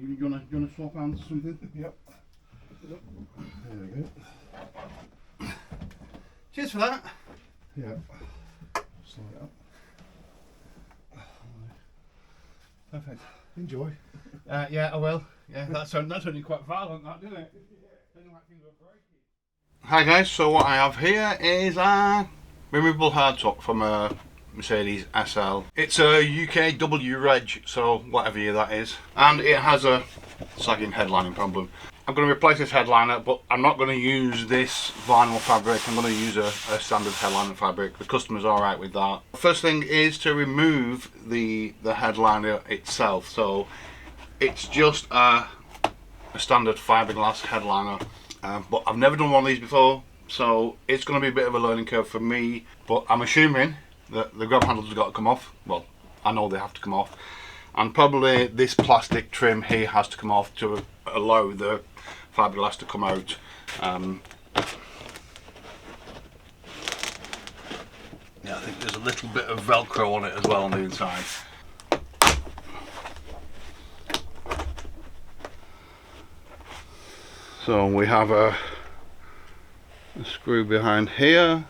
You gonna swap hands or something? Yep. There we go. Cheers for that. Yeah. Slow it up. Perfect. Enjoy. Yeah, I will. Yeah, that's only quite violent, that, didn't it? Hi guys, so what I have here is a removable hardtop from a Mercedes SL. It's a UKW reg, so whatever year that is, and it has a sagging headlining problem. I'm going to replace this headliner, but I'm not going to use this vinyl fabric. I'm going to use a standard headliner fabric. The customer's alright with that. First thing is to remove the headliner itself. So it's just a standard fiberglass headliner, but I've never done one of these before, so it's going to be a bit of a learning curve for me. But I'm assuming that the grab handles have got to come off. Well, I know they have to come off, and probably this plastic trim here has to come off to allow the fiberglass to come out. Yeah, I think there's a little bit of Velcro on it as well on the inside. So we have a screw behind here.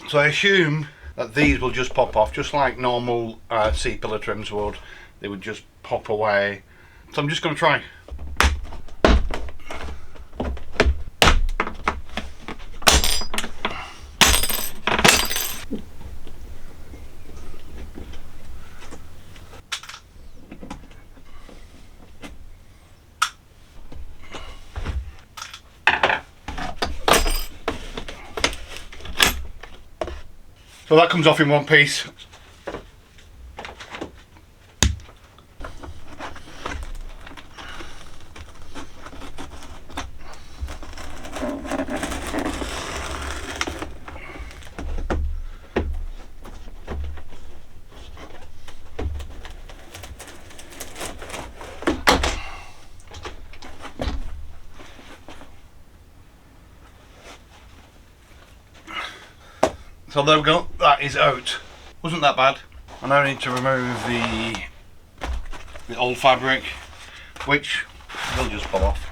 So I assume that these will just pop off, just like normal C-pillar trims would. They would just pop away. So I'm just going to try. So that comes off in one piece. So there we go, that is out. Wasn't that bad. I now need to remove the old fabric, which will just pull off.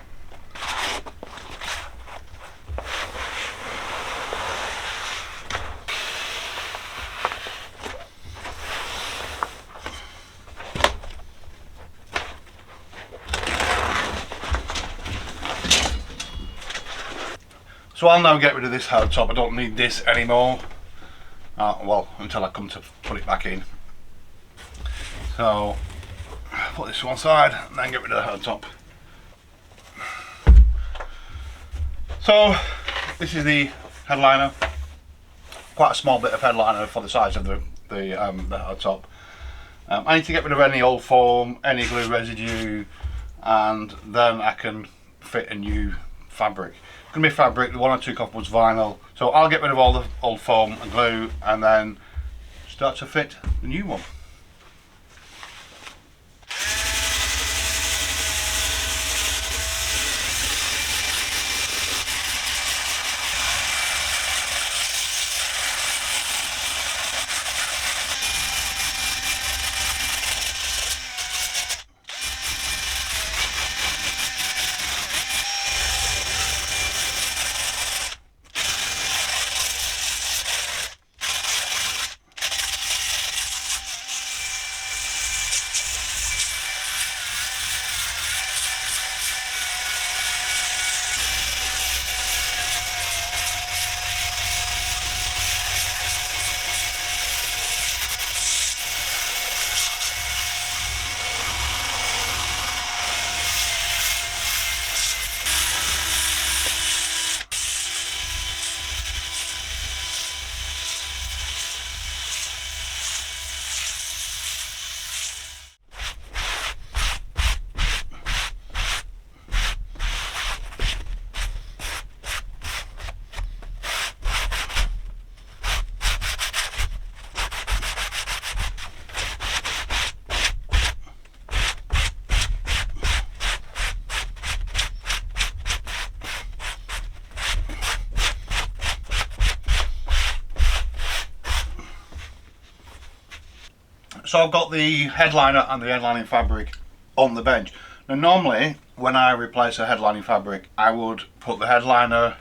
So I'll now get rid of this hardtop. I don't need this anymore. Well, until I come to put it back in. So put this to one side and then get rid of the hardtop. So this is the headliner. Quite a small bit of headliner for the size of the hardtop. I need to get rid of any old foam, any glue residue, and then I can fit a new fabric. It's going to be fabric. The one I took off was vinyl, so I'll get rid of all the old foam and glue and then start to fit the new one. So I've got the headliner and the headlining fabric on the bench. Now normally when I replace a headlining fabric, I would put the headliner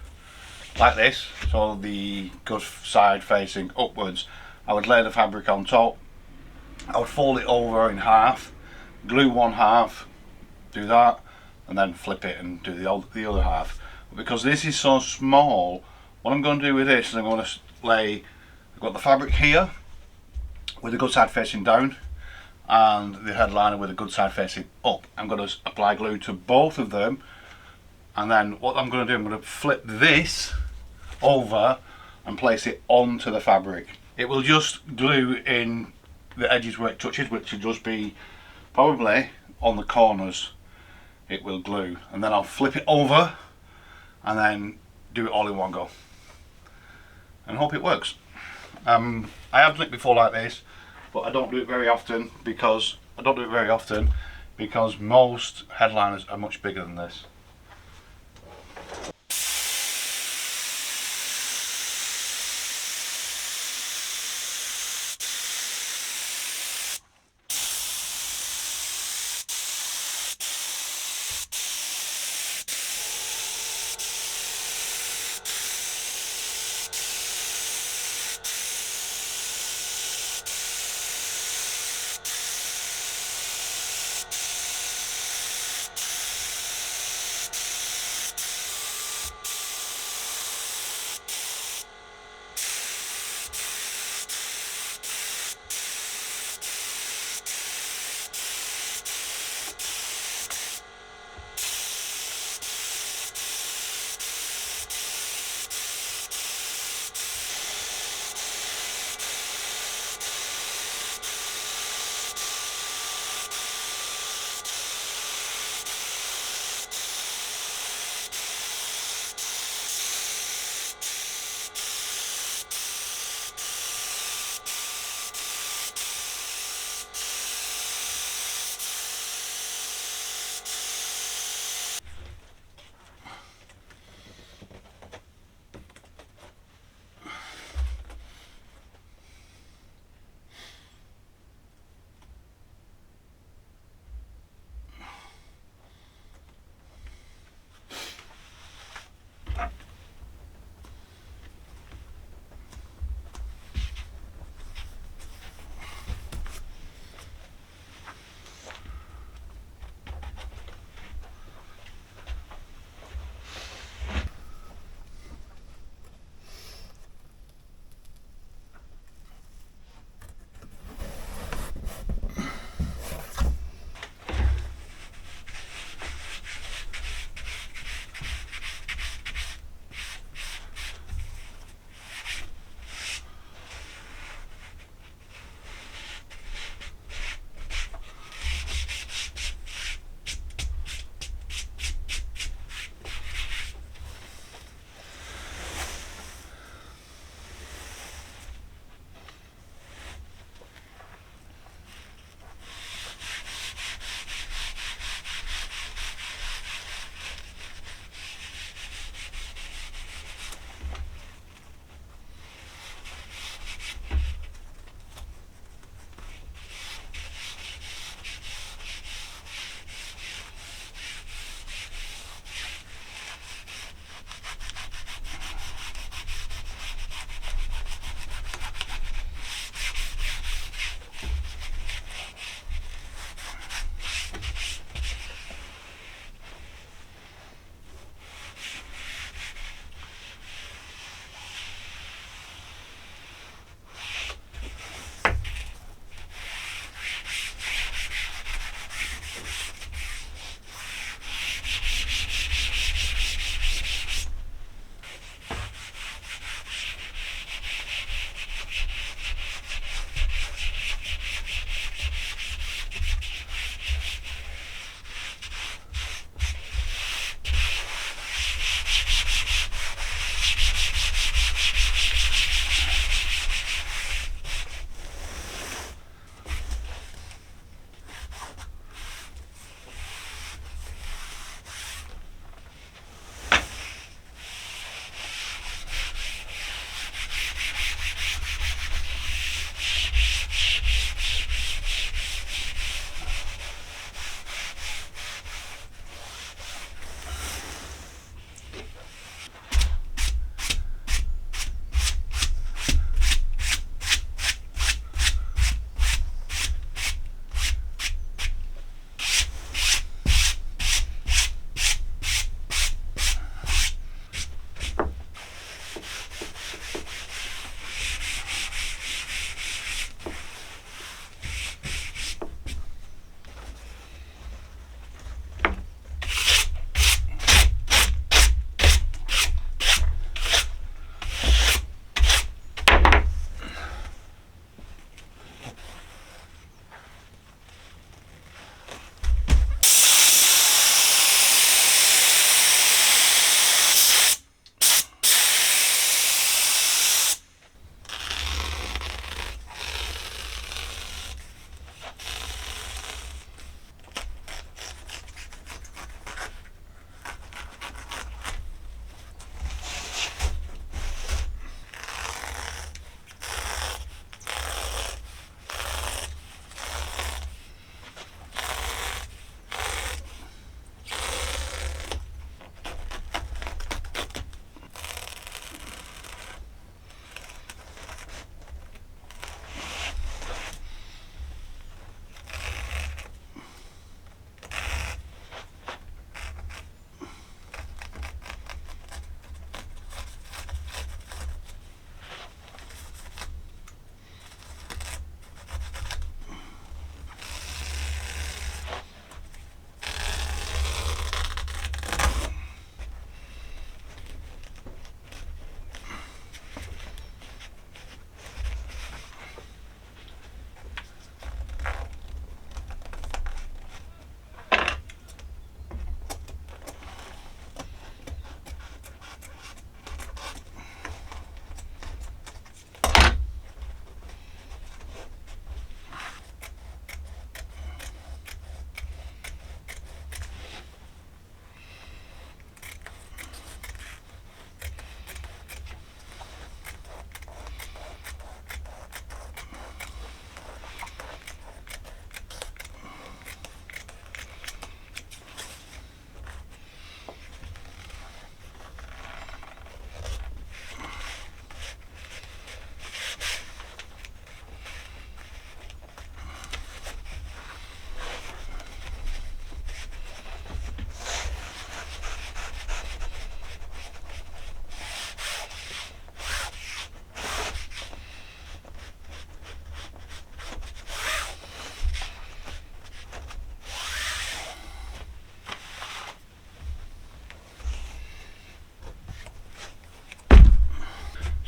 like this, so the good side facing upwards. I would lay the fabric on top, I would fold it over in half, glue one half, do that, and then flip it and do the other half. But because this is so small, what I'm going to do with this is I'm going to lay, I've got the fabric here with the good side facing down and the headliner with the good side facing up. I'm going to apply glue to both of them, and then what I'm going to do, I'm going to flip this over and place it onto the fabric. It will just glue in the edges where it touches, which will just be probably on the corners. It will glue, and then I'll flip it over and then do it all in one go and hope it works. I have done it before like this, but I don't do it very often because most headliners are much bigger than this.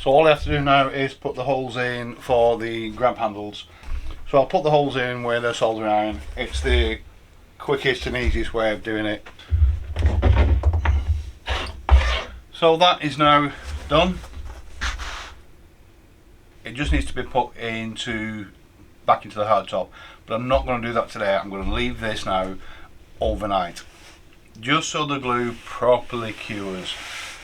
So all I have to do now is put the holes in for the grab handles. So I'll put the holes in where they're soldering iron. It's the quickest and easiest way of doing it. So that is now done. It just needs to be put back into the hardtop, but I'm not going to do that today. I'm going to leave this now overnight, just so the glue properly cures,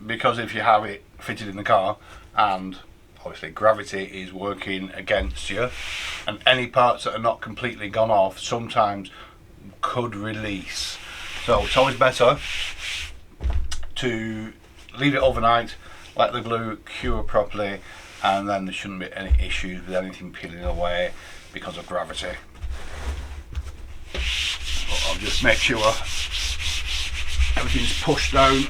because if you have it fitted in the car and obviously gravity is working against you, and any parts that are not completely gone off sometimes could release. So it's always better to leave it overnight, let the glue cure properly, and then there shouldn't be any issues with anything peeling away because of gravity. But I'll just make sure everything's pushed down.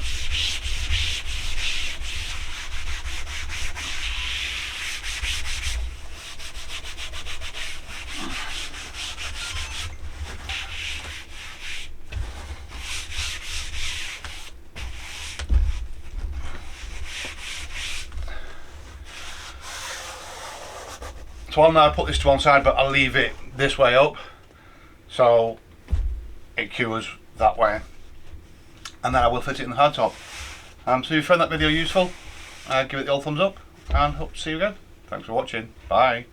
So I'll now put this to one side, but I'll leave it this way up so it cures that way, and then I will fit it in the hardtop. So if you found that video useful, give it the old thumbs up, and hope to see you again. Thanks for watching. Bye.